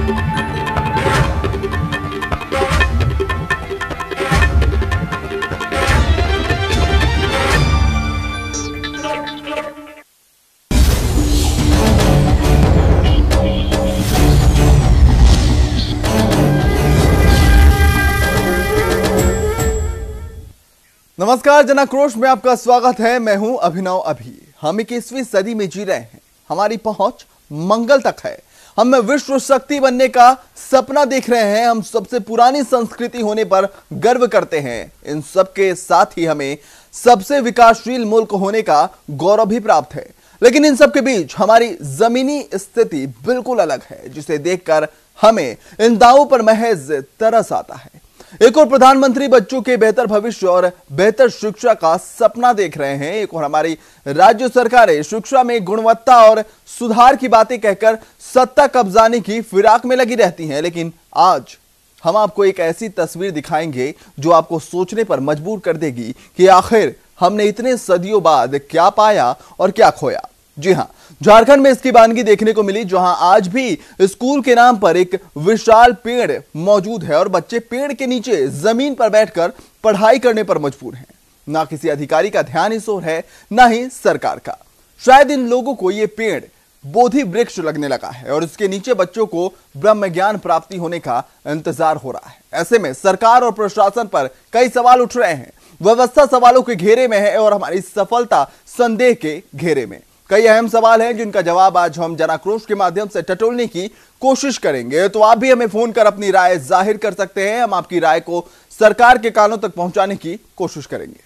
नमस्कार, जनाक्रोश में आपका स्वागत है। मैं हूं अभिनव अभी। हम 21वीं सदी में जी रहे हैं। हमारी पहुंच मंगल तक है। हम विश्व शक्ति बनने का सपना देख रहे हैं। हम सबसे पुरानी संस्कृति होने पर गर्व करते हैं। इन सब के साथ ही हमें सबसे विकासशील मुल्क होने का गौरव भी प्राप्त है। लेकिन इन सब के बीच हमारी जमीनी स्थिति बिल्कुल अलग है, जिसे देखकर हमें इन दावों पर महज तरस आता है। एक और प्रधानमंत्री बच्चों के बेहतर भविष्य और बेहतर शिक्षा का सपना देख रहे हैं। एक और हमारी राज्य सरकारें शिक्षा में गुणवत्ता और सुधार की बातें कहकर सत्ता कब्जाने की फिराक में लगी रहती हैं। लेकिन आज हम आपको एक ऐसी तस्वीर दिखाएंगे जो आपको सोचने पर मजबूर कर देगी कि आखिर हमने इतने सदियों बाद क्या पाया और क्या खोया। जी हां, झारखंड में इसकी वानगी देखने को मिली, जहां आज भी स्कूल के नाम पर एक विशाल पेड़ मौजूद है और बच्चे पेड़ के नीचे जमीन पर बैठकर पढ़ाई करने पर मजबूर हैं। ना किसी अधिकारी का ध्यान इस ओर है, ना ही सरकार का। शायद इन लोगों को यह पेड़ बोधि वृक्ष लगने लगा है और इसके नीचे बच्चों को ब्रह्म ज्ञान प्राप्ति होने का इंतजार हो रहा है। ऐसे में सरकार और प्रशासन पर कई सवाल उठ रहे हैं। व्यवस्था सवालों के घेरे में है और हमारी सफलता संदेह के घेरे में। कई अहम सवाल हैं जिनका जवाब आज हम जनाक्रोश के माध्यम से टटोलने की कोशिश करेंगे। तो आप भी हमें फोन कर अपनी राय जाहिर कर सकते हैं। हम आपकी राय को सरकार के कानों तक पहुंचाने की कोशिश करेंगे।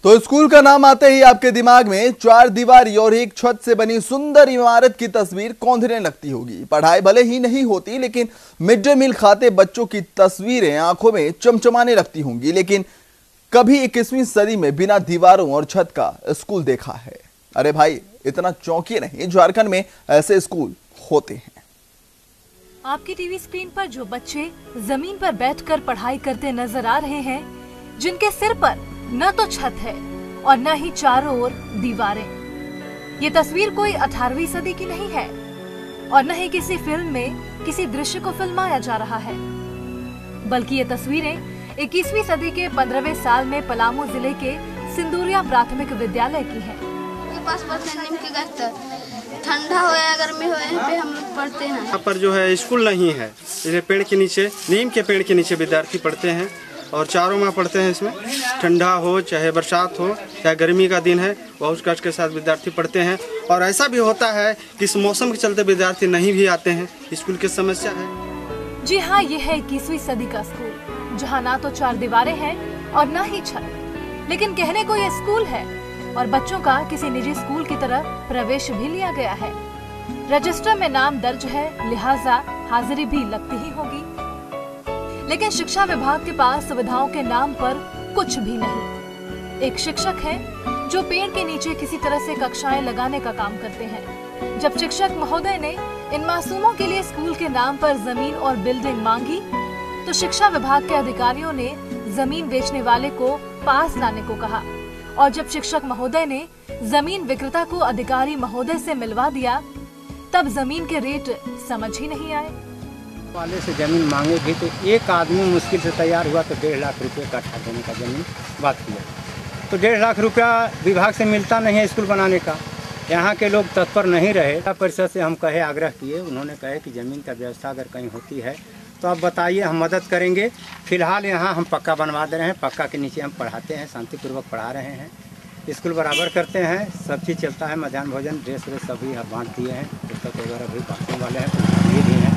तो स्कूल का नाम आते ही आपके दिमाग में चार दीवारी और एक छत से बनी सुंदर इमारत की तस्वीर कौंधने लगती होगी। पढ़ाई भले ही नहीं होती, लेकिन मिड डे मील खाते बच्चों की तस्वीरें आंखों में चमचमाने लगती होंगी। लेकिन कभी 21वीं सदी में बिना दीवारों और छत का स्कूल देखा है? अरे भाई, इतना चौंकिए नहीं, झारखंड में ऐसे स्कूल होते हैं। आपकी टीवी स्क्रीन पर जो बच्चे जमीन पर बैठकर पढ़ाई करते नजर आ रहे हैं, जिनके सिर पर न तो छत है और न ही चारों ओर दीवारें। ये तस्वीर कोई 18वीं सदी की नहीं है और न ही किसी फिल्म में किसी दृश्य को फिल्माया जा रहा है, बल्कि ये तस्वीरें 21वीं सदी के 15वें साल में पलामू जिले के सिंदूरिया प्राथमिक विद्यालय की है। नीम के गाछ ठंडा हो या गर्मी हो, यहाँ पे हम लोग पढ़ते हैं। यहाँ पर जो है स्कूल नहीं है, इसे पेड़ के नीचे, नीम के पेड़ के नीचे विद्यार्थी पढ़ते हैं और चारों माह पढ़ते हैं। इसमें ठंडा हो चाहे बरसात हो चाहे गर्मी का दिन है, बहुत कष्ट के साथ विद्यार्थी पढ़ते हैं। और ऐसा भी होता है कि इस मौसम के चलते विद्यार्थी नहीं भी आते हैं, स्कूल की समस्या है। जी हाँ, ये है 21वीं सदी का स्कूल, जहाँ ना तो चार दीवारें हैं और ना ही छत, लेकिन कहने को ये स्कूल है और बच्चों का किसी निजी स्कूल की तरह प्रवेश भी लिया गया है। रजिस्टर में नाम दर्ज है, लिहाजा हाजिरी भी लगती ही होगी। लेकिन शिक्षा विभाग के पास सुविधाओं के नाम पर कुछ भी नहीं। एक शिक्षक है जो पेड़ के नीचे किसी तरह से कक्षाएं लगाने का काम करते हैं। जब शिक्षक महोदय ने इन मासूमों के लिए स्कूल के नाम पर जमीन और बिल्डिंग मांगी, तो शिक्षा विभाग के अधिकारियों ने जमीन बेचने वाले को पास लाने को कहा। और जब शिक्षक महोदय ने जमीन विक्रेता को अधिकारी महोदय से मिलवा दिया, तब जमीन के रेट समझ ही नहीं आए। वाले से ज़मीन मांगे भी तो एक आदमी मुश्किल से तैयार हुआ तो 1.5 लाख रुपये कट्ठा देने का ज़मीन बात किया। तो 1.5 लाख रुपया विभाग से मिलता नहीं है स्कूल बनाने का। यहाँ के लोग तत्पर नहीं रहे। जिला परिषद से हम कहे, आग्रह किए, उन्होंने कहे कि ज़मीन का व्यवस्था अगर कहीं होती है तो आप बताइए, हम मदद करेंगे। फिलहाल यहाँ हम पक्का बनवा दे रहे हैं, पक्का के नीचे हम पढ़ाते हैं, शांतिपूर्वक पढ़ा रहे हैं, स्कूल बराबर करते हैं, सब चीज़ चलता है। मध्याह्न भोजन, ड्रेस व्रेस सभी बांट दिए हैं, पुस्तक वगैरह भी बांटने वाले हैं, ये भी हैं।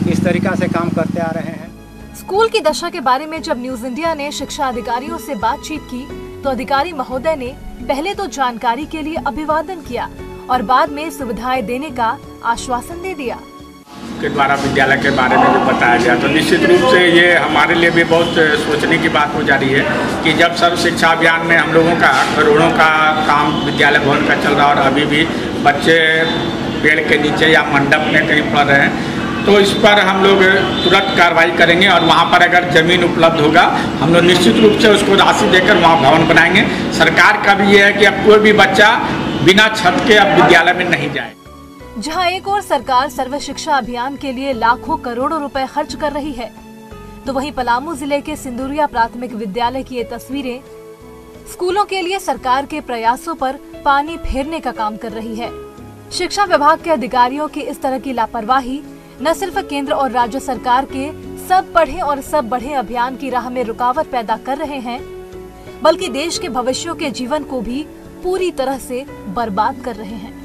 इस तरीक़ा से काम करते आ रहे हैं। स्कूल की दशा के बारे में जब न्यूज इंडिया ने शिक्षा अधिकारियों से बातचीत की, तो अधिकारी महोदय ने पहले तो जानकारी के लिए अभिवादन किया और बाद में सुविधाएं देने का आश्वासन दे दिया। के द्वारा विद्यालय के बारे में भी बताया गया। तो निश्चित रूप से ये हमारे लिए भी बहुत सोचने की बात हो जा रही है कि जब सर्व शिक्षा अभियान में हम लोगों का करोड़ों का काम विद्यालय भवन का चल रहा है और अभी भी बच्चे पेड़ के नीचे या मंडप में कहीं पढ़ रहे हैं, तो इस पर हम लोग तुरंत कार्रवाई करेंगे और वहाँ पर अगर ज़मीन उपलब्ध होगा हम लोग निश्चित रूप से उसको राशि देकर वहाँ भवन बनाएंगे। सरकार का भी ये है कि अब कोई भी बच्चा बिना छत के अब विद्यालय में नहीं जाए। जहां एक और सरकार सर्व शिक्षा अभियान के लिए लाखों करोड़ों रुपए खर्च कर रही है, तो वहीं पलामू जिले के सिंदुरिया प्राथमिक विद्यालय की ये तस्वीरें स्कूलों के लिए सरकार के प्रयासों पर पानी फेरने का काम कर रही है। शिक्षा विभाग के अधिकारियों की इस तरह की लापरवाही न सिर्फ केंद्र और राज्य सरकार के सब पढ़े और सब बढ़े अभियान की राह में रुकावट पैदा कर रहे हैं, बल्कि देश के भविष्यों के जीवन को भी पूरी तरह से बर्बाद कर रहे हैं।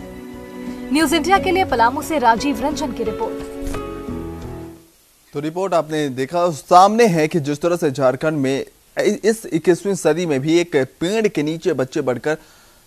न्यूज इंडिया के लिए पलामू से राजीव रंजन की रिपोर्ट। तो रिपोर्ट आपने देखा, सामने है कि जिस तरह से झारखंड में इस 21वीं सदी में भी एक पेड़ के नीचे बच्चे बढ़कर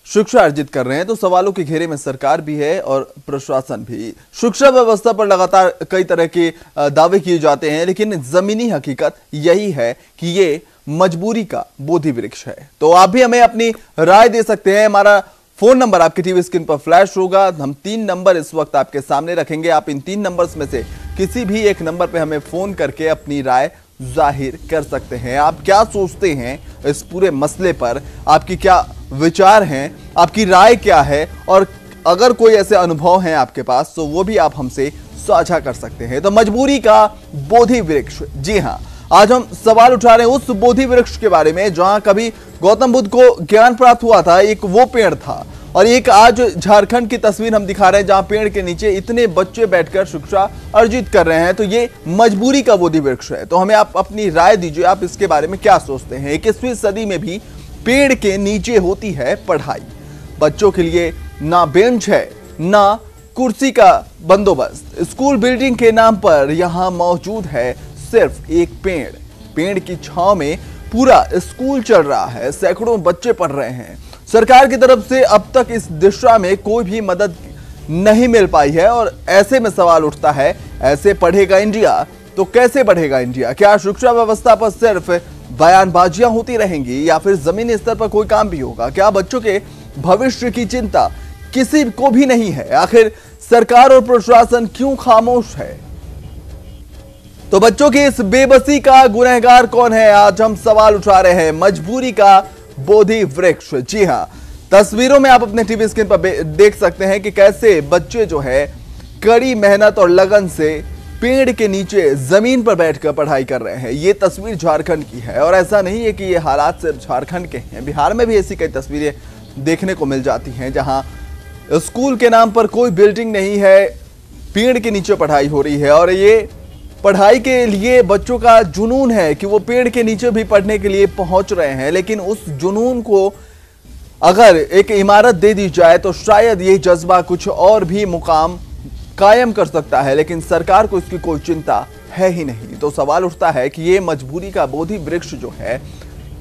शिक्षा अर्जित कर रहे हैं, तो सवालों के घेरे में सरकार भी है और प्रशासन भी। शिक्षा व्यवस्था पर लगातार कई तरह के दावे किए जाते हैं, लेकिन जमीनी हकीकत यही है कि ये मजबूरी का बोधि वृक्ष है। तो आप भी हमें अपनी राय दे सकते हैं। हमारा फोन नंबर आपकी टीवी स्क्रीन पर फ्लैश होगा। हम 3 नंबर इस वक्त आपके सामने रखेंगे। आप इन 3 नंबर्स में से किसी भी एक नंबर पे हमें फोन करके अपनी राय जाहिर कर सकते हैं। आप क्या सोचते हैं इस पूरे मसले पर, आपकी क्या विचार हैं, आपकी राय क्या है, और अगर कोई ऐसे अनुभव हैं आपके पास तो वो भी आप हमसे साझा कर सकते हैं। तो मजबूरी का बोधि वृक्ष, जी हाँ, आज हम सवाल उठा रहे हैं उस बोधि वृक्ष के बारे में जहां कभी गौतम बुद्ध को ज्ञान प्राप्त हुआ था, एक वो पेड़ था। और एक आज झारखंड की तस्वीर हम दिखा रहे हैं जहां पेड़ के नीचे इतने बच्चे बैठकर शिक्षा अर्जित कर रहे हैं। तो ये मजबूरी का बोधि वृक्ष है। तो हमें आप अपनी राय दीजिए, आप इसके बारे में क्या सोचते हैं। 21वीं सदी में भी पेड़ के नीचे होती है पढ़ाई। बच्चों के लिए ना बेंच है ना कुर्सी का बंदोबस्त। स्कूल बिल्डिंग के नाम पर यहाँ मौजूद है सिर्फ एक पेड़। पेड़ की छांव में पूरा स्कूल चल रहा है, सैकड़ों बच्चे पढ़ रहे हैं। सरकार की तरफ से अब तक इस दिशा में कोई भी मदद नहीं मिल पाई है। और ऐसे में सवाल उठता है, ऐसे पढ़ेगा इंडिया तो कैसे बढ़ेगा इंडिया? क्या शिक्षा व्यवस्था पर सिर्फ बयानबाजियां होती रहेंगी या फिर जमीनी स्तर पर कोई काम भी होगा? क्या बच्चों के भविष्य की चिंता किसी को भी नहीं है? आखिर सरकार और प्रशासन क्यों खामोश है? तो बच्चों की इस बेबसी का गुनहगार कौन है? आज हम सवाल उठा रहे हैं मजबूरी का बोधि वृक्ष। जी हां, तस्वीरों में आप अपने टीवी स्क्रीन पर देख सकते हैं कि कैसे बच्चे जो है कड़ी मेहनत और लगन से पेड़ के नीचे जमीन पर बैठकर पढ़ाई कर रहे हैं। ये तस्वीर झारखंड की है और ऐसा नहीं है कि ये हालात सिर्फ झारखंड के हैं, बिहार में भी ऐसी कई तस्वीरें देखने को मिल जाती हैं जहां स्कूल के नाम पर कोई बिल्डिंग नहीं है, पेड़ के नीचे पढ़ाई हो रही है। और ये पढ़ाई के लिए बच्चों का जुनून है कि वो पेड़ के नीचे भी पढ़ने के लिए पहुंच रहे हैं, लेकिन उस जुनून को अगर एक इमारत दे दी जाए तो शायद ये जज्बा कुछ और भी मुकाम कायम कर सकता है, लेकिन सरकार को इसकी कोई चिंता है ही नहीं। तो सवाल उठता है कि ये मजबूरी का बोधि वृक्ष जो है,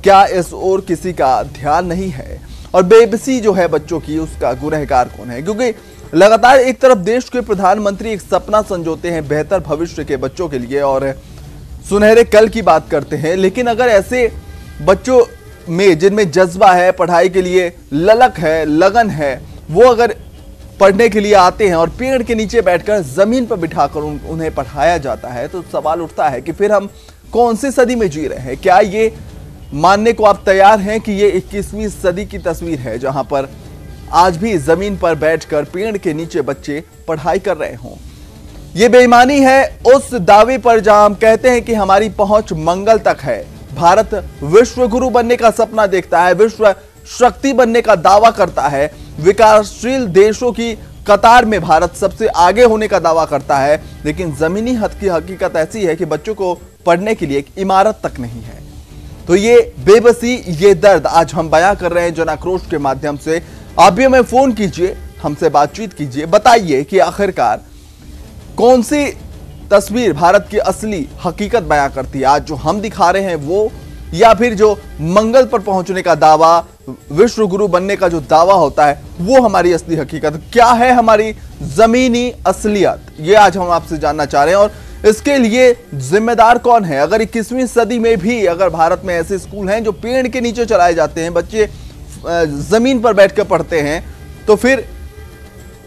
क्या इस ओर किसी का ध्यान नहीं है? और बेबसी जो है बच्चों की, उसका गुनहगार कौन है? क्योंकि लगातार एक तरफ देश के प्रधानमंत्री एक सपना संजोते हैं बेहतर भविष्य के बच्चों के लिए और सुनहरे कल की बात करते हैं, लेकिन अगर ऐसे बच्चों में जिनमें जज्बा है, पढ़ाई के लिए ललक है, लगन है, वो अगर पढ़ने के लिए आते हैं और पेड़ के नीचे बैठकर जमीन पर बिठाकर उन्हें पढ़ाया जाता है, तो सवाल उठता है कि फिर हम कौन सी सदी में जी रहे हैं? क्या ये मानने को आप तैयार हैं कि ये 21वीं सदी की तस्वीर है जहां पर आज भी जमीन पर बैठकर पेड़ के नीचे बच्चे पढ़ाई कर रहे हों? ये बेईमानी है उस दावे पर जहां हम कहते हैं कि हमारी पहुंच मंगल तक है। भारत विश्व गुरु बनने का सपना देखता है, विश्व शक्ति बनने का दावा करता है, विकासशील देशों की कतार में भारत सबसे आगे होने का दावा करता है, लेकिन जमीनी हद की हकीकत ऐसी है कि बच्चों को पढ़ने के लिए एक इमारत तक नहीं है। तो ये बेबसी, ये दर्द आज हम बयां कर रहे हैं जन आक्रोश के माध्यम से। आप भी हमें फोन कीजिए, हमसे बातचीत कीजिए, बताइए कि आखिरकार कौन सी तस्वीर भारत की असली हकीकत बयां करती है, आज जो हम दिखा रहे हैं वो, या फिर जो मंगल पर पहुंचने का दावा विश्व गुरु बनने का जो दावा होता है वो हमारी असली हकीकत क्या है, हमारी जमीनी असलियत, ये आज हम आपसे जानना चाह रहे हैं। और इसके लिए जिम्मेदार कौन है? अगर 21वीं सदी में भी अगर भारत में ऐसे स्कूल हैं जो पेड़ के नीचे चलाए जाते हैं, बच्चे जमीन पर बैठकर पढ़ते हैं, तो फिर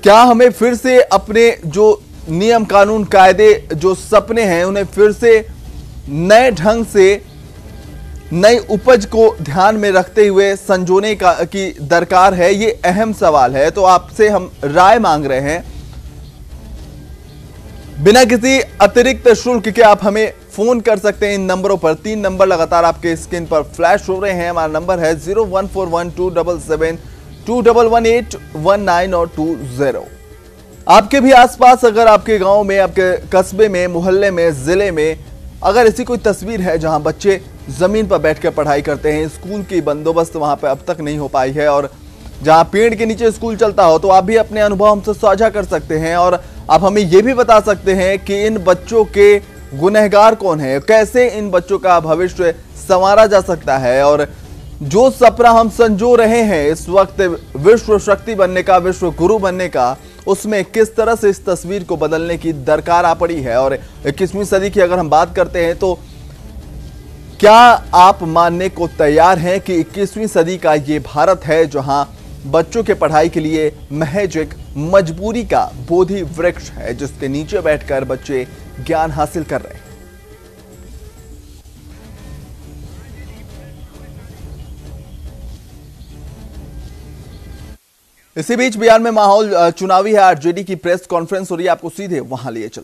क्या हमें फिर से अपने जो नियम कानून कायदे जो सपने हैं उन्हें फिर से नए ढंग से नई उपज को ध्यान में रखते हुए संजोने की दरकार है? ये अहम सवाल है। तो आपसे हम राय मांग रहे हैं। बिना किसी अतिरिक्त शुल्क के आप हमें फोन कर सकते हैं इन नंबरों पर। 3 नंबर लगातार आपके स्क्रीन पर फ्लैश हो रहे हैं। हमारा नंबर है 01412772118 और 20। आपके भी आसपास, अगर आपके गांव में, आपके कस्बे में, मोहल्ले में, जिले में अगर ऐसी कोई तस्वीर है जहां बच्चे जमीन पर बैठकर पढ़ाई करते हैं, स्कूल की बंदोबस्त वहां पर अब तक नहीं हो पाई है, और जहां पेड़ के नीचे स्कूल चलता हो, तो आप भी अपने अनुभव हमसे साझा कर सकते हैं। और आप हमें यह भी बता सकते हैं कि इन बच्चों के गुनहगार कौन है, कैसे इन बच्चों का भविष्य संवारा जा सकता है, और जो सपना हम संजो रहे हैं इस वक्त विश्व शक्ति बनने का, विश्व गुरु बनने का, उसमें किस तरह से इस तस्वीर को बदलने की दरकार आ पड़ी है। और 21वीं सदी की अगर हम बात करते हैं तो क्या आप मानने को तैयार हैं कि 21वीं सदी का ये भारत है जहां बच्चों के पढ़ाई के लिए महज एक मजबूरी का बोधि वृक्ष है जिसके नीचे बैठकर बच्चे ज्ञान हासिल कर रहे हैं? इसी बीच बिहार में माहौल चुनावी है। आरजेडी की प्रेस कॉन्फ्रेंस हो रही है, आपको सीधे वहां लिए चलते